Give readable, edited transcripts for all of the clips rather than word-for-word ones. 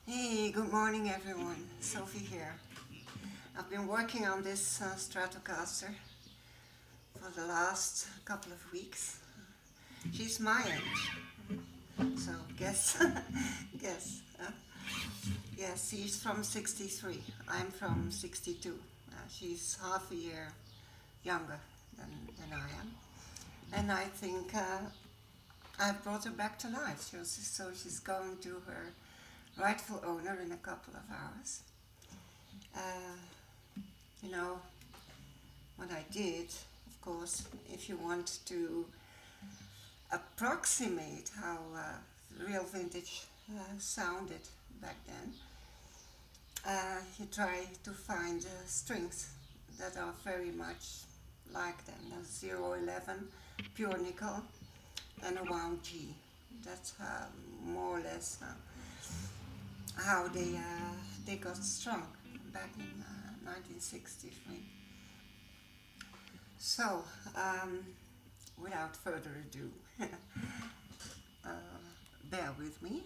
Hey, good morning everyone. Sophie here. I've been working on this Stratocaster for the last couple of weeks. She's my age, so guess, guess. Yes, she's from 63. I'm from 62. She's half a year younger than I am. And I think I've brought her back to life. So she's going to her rightful owner in a couple of hours. Uh, you know, what I did, of course, if you want to approximate how real vintage sounded back then, you try to find strings that are very much like them. There's 011, pure nickel, and a wound G. That's more or less how they got strung back in 1963. So, without further ado, uh, bear with me.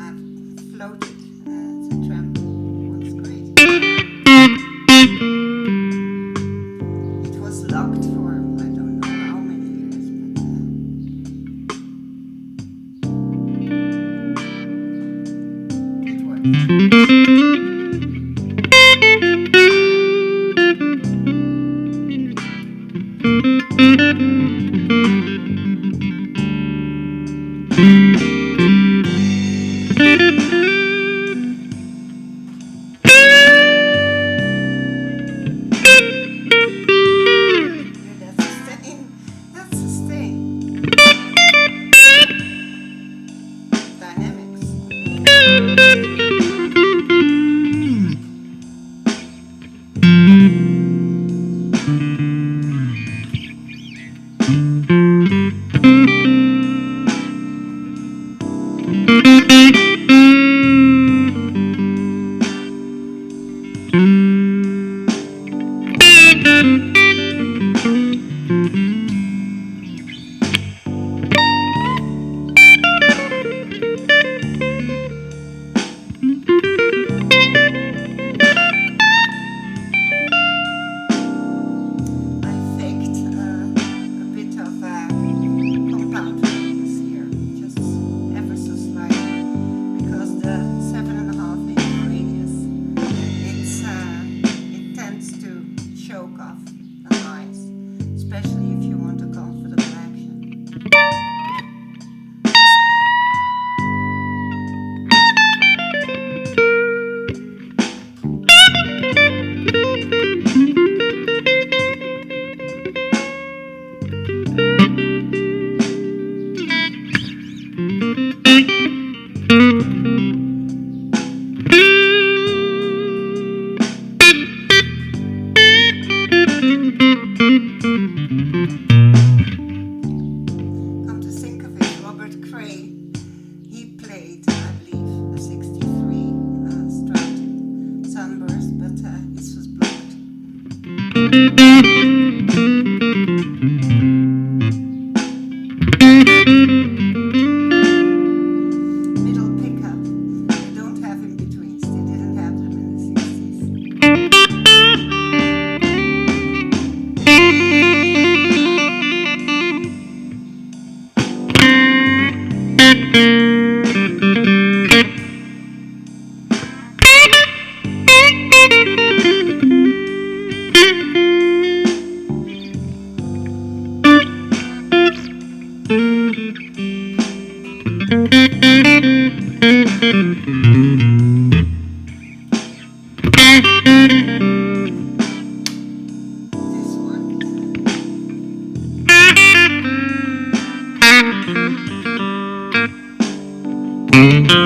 I've floated the tram once great. It was locked for I don't know how many years, but it works. That's a stain. That's a stain. Dynamics. I faked a bit of compound radius here, just ever so slightly, because the 7.5 inch radius, it tends to choke off the highs, especially if you want a comfortable action. Come to think of it, Robert Cray, he played, I believe, a 63 Strat Sunburst, but this was blocked. Middle pickup, they don't have in betweens, they didn't have them in the 60s. This one. Thank you.